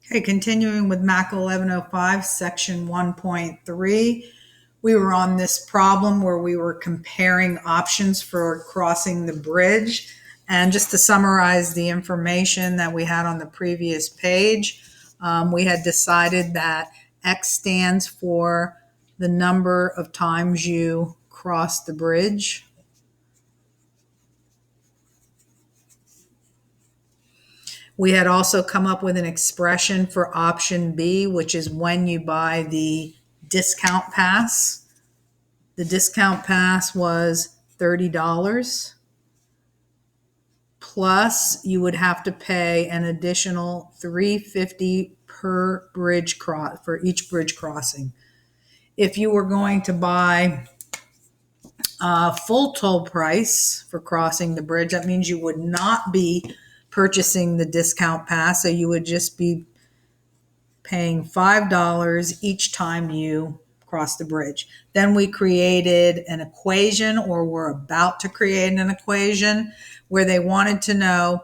Okay, continuing with MAC 1105, section 1.3. We were on this problem where we were comparing options for crossing the bridge. And just to summarize the information that we had on the previous page, we had decided that X stands for the number of times you cross the bridge. We had also come up with an expression for option B, which is when you buy the discount pass. The discount pass was $30. Plus, you would have to pay an additional $3.50 per bridge cross for each bridge crossing. If you were going to buy a full toll price for crossing the bridge, that means you would not be purchasing the discount pass, so you would just be paying $5 each time you cross the bridge. Then we created an equation, or we're about to create an equation, where they wanted to know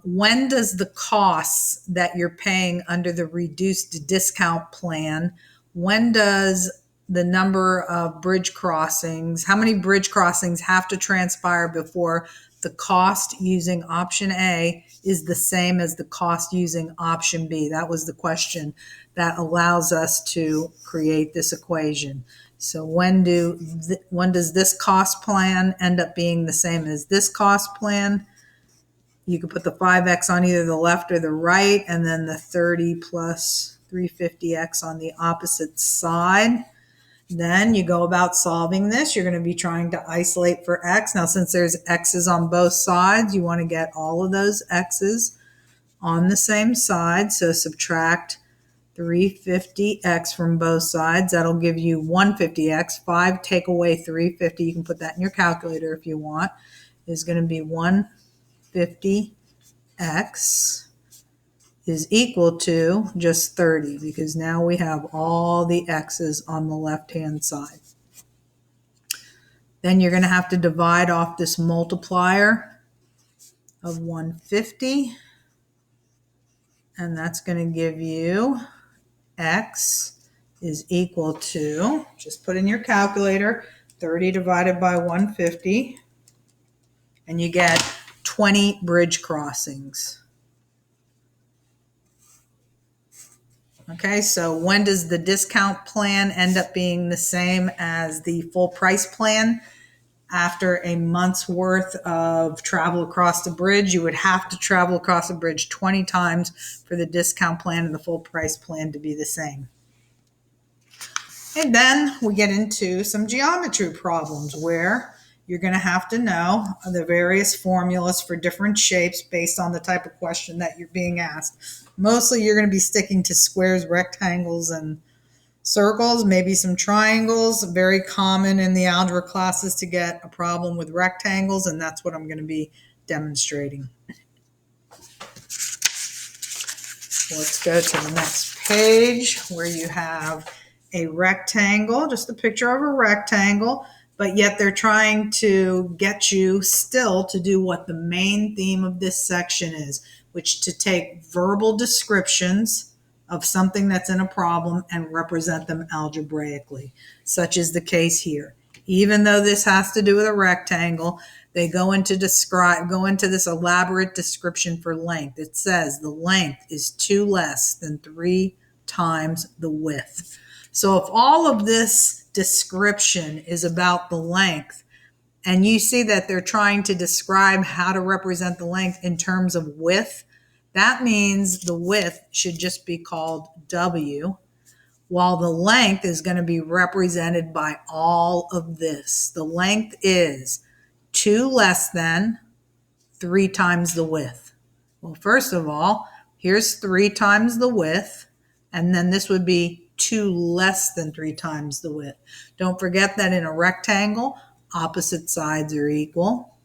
when does the costs that you're paying under the reduced discount plan, when does the number of bridge crossings, how many bridge crossings have to transpire before the cost using option A is the same as the cost using option B? That was the question that allows us to create this equation. So when does this cost plan end up being the same as this cost plan? You could put the 5x on either the left or the right, and then the 30 plus 350x on the opposite side. Then you go about solving this. You're going to be trying to isolate for x. Now, since there's x's on both sides, you want to get all of those x's on the same side. So subtract 350x from both sides. That'll give you 150x. 5 take away 350. You can put that in your calculator if you want. Is going to be 150x is equal to just 30, because now we have all the x's on the left-hand side. Then you're going to have to divide off this multiplier of 150, and that's going to give you x is equal to, just put in your calculator, 30 divided by 150, and you get 20 bridge crossings. Okay, so when does the discount plan end up being the same as the full price plan? After a month's worth of travel across the bridge, you would have to travel across the bridge 20 times for the discount plan and the full price plan to be the same. And then we get into some geometry problems where you're going to have to know the various formulas for different shapes based on the type of question that you're being asked. Mostly you're going to be sticking to squares, rectangles, and circles, maybe some triangles. Very common in the algebra classes to get a problem with rectangles, and that's what I'm going to be demonstrating. Let's go to the next page where you have a rectangle, just a picture of a rectangle, but yet they're trying to get you still to do what the main theme of this section is, which to take verbal descriptions of something that's in a problem and represent them algebraically, such is the case here. Even though this has to do with a rectangle, they go into this elaborate description for length. It says the length is 2 less than 3 times the width. So if all of this description is about the length, and you see that they're trying to describe how to represent the length in terms of width, that means the width should just be called W, while the length is going to be represented by all of this. The length is 2 less than 3 times the width. Well, first of all, here's 3 times the width, and then this would be 2 less than 3 times the width. Don't forget that in a rectangle, opposite sides are equal.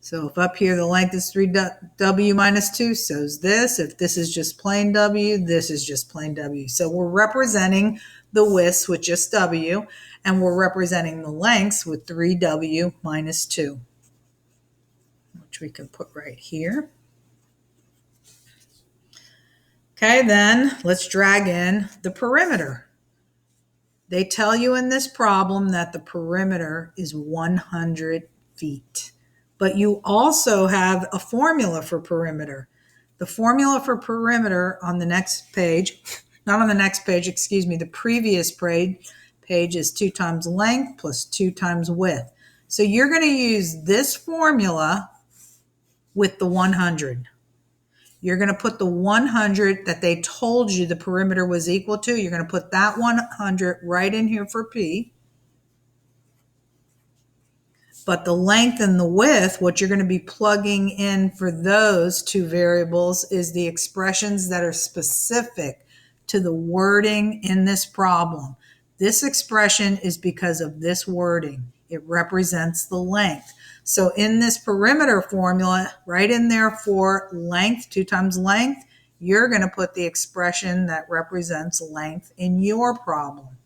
So if up here the length is 3w minus 2, so is this. If this is just plain w, this is just plain w. So we're representing the widths with just w, and we're representing the lengths with 3w minus 2, which we can put right here. Okay, then let's drag in the perimeter. They tell you in this problem that the perimeter is 100 feet. But you also have a formula for perimeter. The formula for perimeter on the next page, not on the next page, excuse me, the previous page is 2 times length plus 2 times width. So you're going to use this formula with the 100. You're going to put the 100 that they told you the perimeter was equal to. You're going to put that 100 right in here for P. But the length and the width, what you're going to be plugging in for those two variables is the expressions that are specific to the wording in this problem. This expression is because of this wording. It represents the length. So in this perimeter formula, right in there for length, 2 times length, you're going to put the expression that represents length in your problem.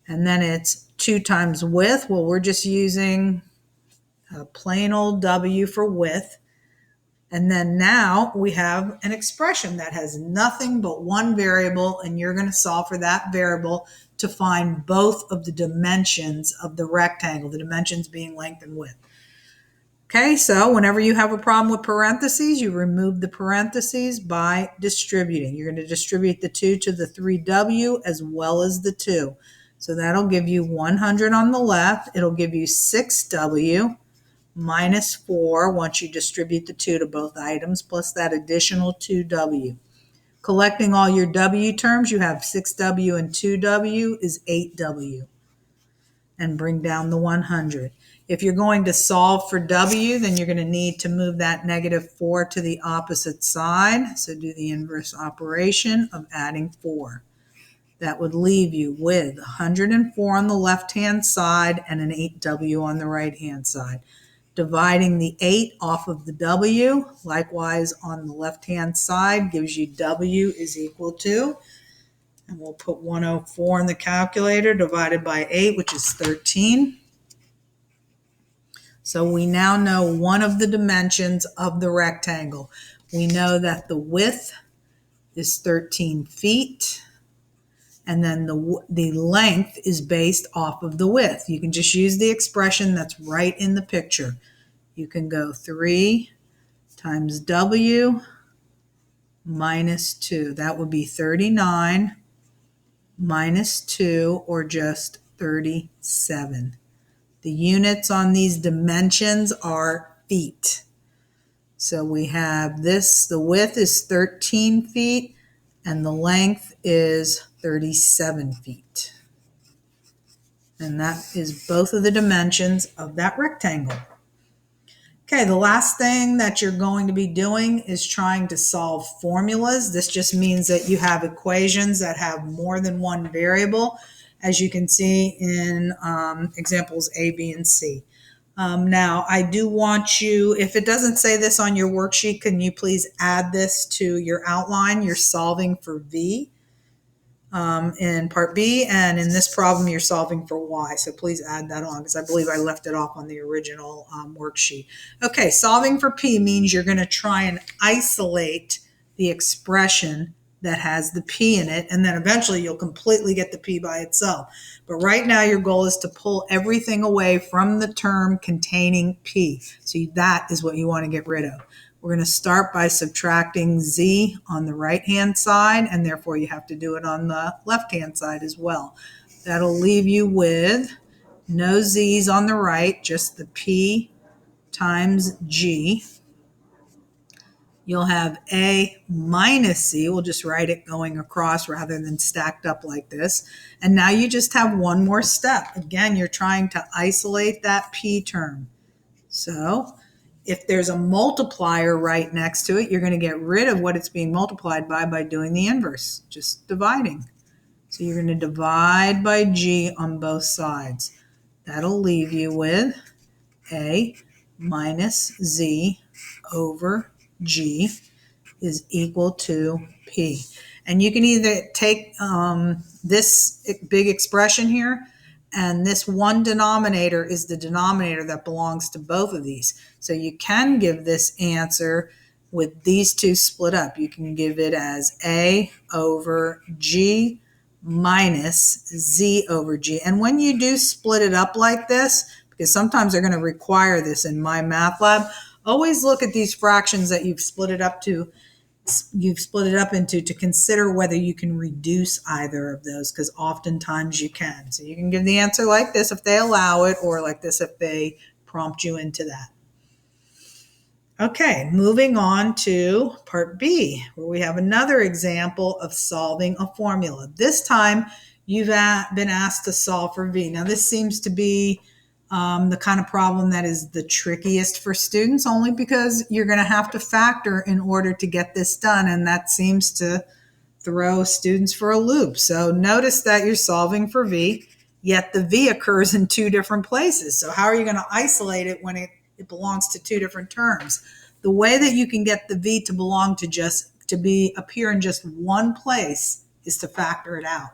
And then it's 2 times width. Well, we're just using a plain old W for width. And then now we have an expression that has nothing but one variable, and you're going to solve for that variable to find both of the dimensions of the rectangle, the dimensions being length and width. Okay, so whenever you have a problem with parentheses, you remove the parentheses by distributing. You're going to distribute the 2 to the 3W as well as the 2. So that'll give you 100 on the left. It'll give you 6W minus 4 once you distribute the 2 to both items, plus that additional 2W. Collecting all your W terms, you have 6W and 2W is 8W. And bring down the 100. If you're going to solve for W, then you're going to need to move that -4 to the opposite side. So do the inverse operation of adding 4. That would leave you with 104 on the left-hand side and an 8W on the right-hand side. Dividing the 8 off of the W, likewise on the left-hand side, gives you W is equal to, and we'll put 104 in the calculator, divided by 8, which is 13. So we now know one of the dimensions of the rectangle. We know that the width is 13 feet. And then the length is based off of the width. You can just use the expression that's right in the picture. You can go 3 times W minus 2. That would be 39 minus 2, or just 37. The units on these dimensions are feet. So we have this, the width is 13 feet, and the length is 37 feet. And that is both of the dimensions of that rectangle. Okay, the last thing that you're going to be doing is trying to solve formulas. This just means that you have equations that have more than one variable, as you can see in examples A, B, and C. Now, I do want you, if it doesn't say this on your worksheet, can you please add this to your outline? You're solving for V in part B, and in this problem, you're solving for Y. So please add that on, because I believe I left it off on the original worksheet. Okay, solving for P means you're going to try and isolate the expression that has the P in it, and then eventually you'll completely get the P by itself. But right now your goal is to pull everything away from the term containing P. So that is what you want to get rid of. We're going to start by subtracting Z on the right-hand side, and therefore you have to do it on the left-hand side as well. That'll leave you with no Z's on the right, just the P times G. You'll have A minus C. We'll just write it going across rather than stacked up like this. And now you just have one more step. Again, you're trying to isolate that P term. So if there's a multiplier right next to it, you're going to get rid of what it's being multiplied by doing the inverse, just dividing. So you're going to divide by G on both sides. That'll leave you with A minus Z over G is equal to P. And you can either take this big expression here, and this one denominator is the denominator that belongs to both of these. So you can give this answer with these two split up. You can give it as A over G minus Z over G. And when you do split it up like this, because sometimes they're going to require this in my math lab, always look at these fractions that you've split it up into to consider whether you can reduce either of those, because oftentimes you can. So you can give the answer like this if they allow it, or like this if they prompt you into that. Okay, moving on to part B, where we have another example of solving a formula. This time you've been asked to solve for V. Now this seems to be the kind of problem that is the trickiest for students, only because you're going to have to factor in order to get this done, and that seems to throw students for a loop. So notice that you're solving for V, yet the V occurs in two different places. So how are you going to isolate it when it belongs to two different terms? The way that you can get the V to belong to appear in just one place is to factor it out.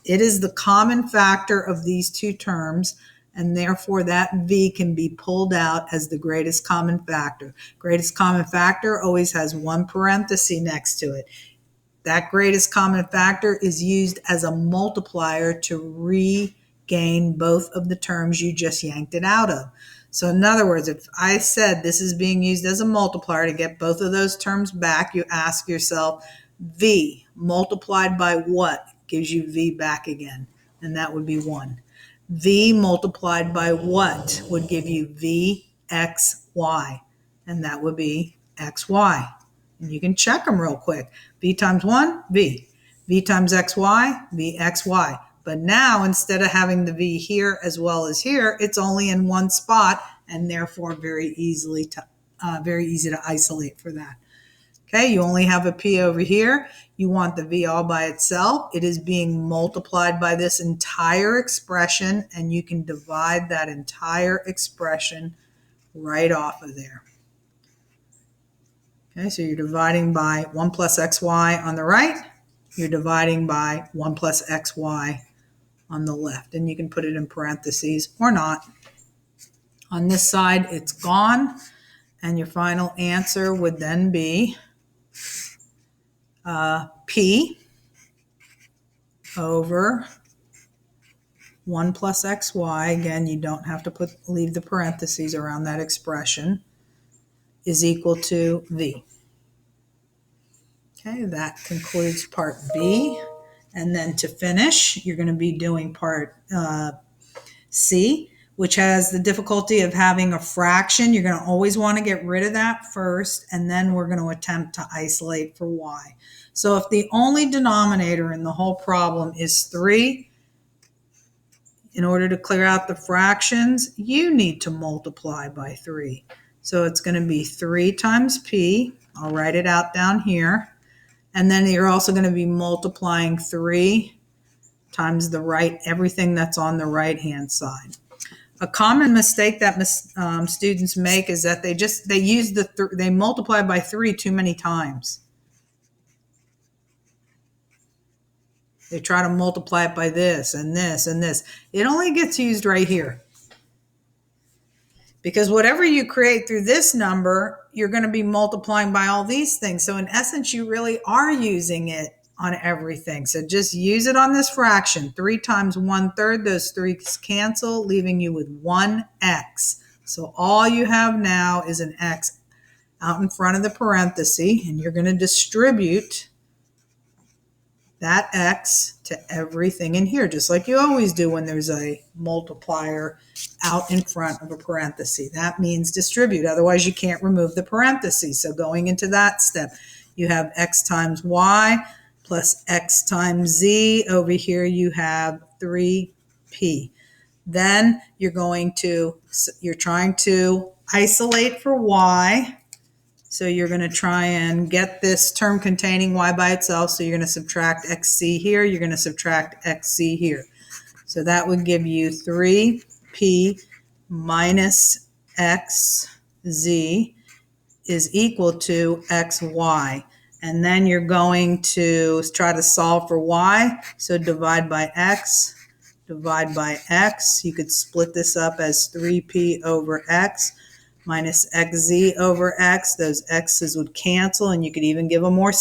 It is the common factor of these two terms, and therefore that V can be pulled out as the greatest common factor. Greatest common factor always has one parenthesis next to it. That greatest common factor is used as a multiplier to regain both of the terms you just yanked it out of. So in other words, if I said this is being used as a multiplier to get both of those terms back, you ask yourself, V multiplied by what gives you V back again? And that would be 1. V multiplied by what would give you VXY? And that would be XY. And you can check them real quick. V times 1, V. V times XY, VXY. But now, instead of having the V here as well as here, it's only in one spot, and therefore very easy to isolate for that. Okay, you only have a P over here. You want the V all by itself. It is being multiplied by this entire expression, and you can divide that entire expression right off of there. Okay, so you're dividing by 1 plus xy on the right. You're dividing by 1 plus xy on the left. And you can put it in parentheses or not. On this side, it's gone. And your final answer would then be P over 1 plus xy. Again, you don't have to leave the parentheses around that expression, is equal to V. Okay, that concludes part B. And then to finish, you're going to be doing part C, which has the difficulty of having a fraction. You're going to always want to get rid of that first, and then we're going to attempt to isolate for Y. So if the only denominator in the whole problem is 3, in order to clear out the fractions, you need to multiply by 3. So it's going to be 3 times P. I'll write it out down here. And then you're also going to be multiplying 3 times everything that's on the right-hand side. A common mistake that students make is that they multiply by 3 too many times. They try to multiply it by this and this and this. It only gets used right here. Because whatever you create through this number, you're going to be multiplying by all these things. So in essence, you really are using it on everything. So just use it on this fraction. 3 times 1/3, those 3's cancel, leaving you with 1x. So all you have now is an x out in front of the parenthesis, and you're going to distribute that x to everything in here, just like you always do when there's a multiplier out in front of a parenthesis. That means distribute. Otherwise, you can't remove the parentheses. So going into that step, you have x times y plus x times z. Over here, you have 3p. Then you're trying to isolate for y. So you're going to try and get this term containing y by itself. So you're going to subtract xc here. You're going to subtract xc here. So that would give you 3p minus xz is equal to xy. And then you're going to try to solve for y. So divide by x, divide by x. You could split this up as 3p over x minus xz over x. Those x's would cancel, and you could even give them more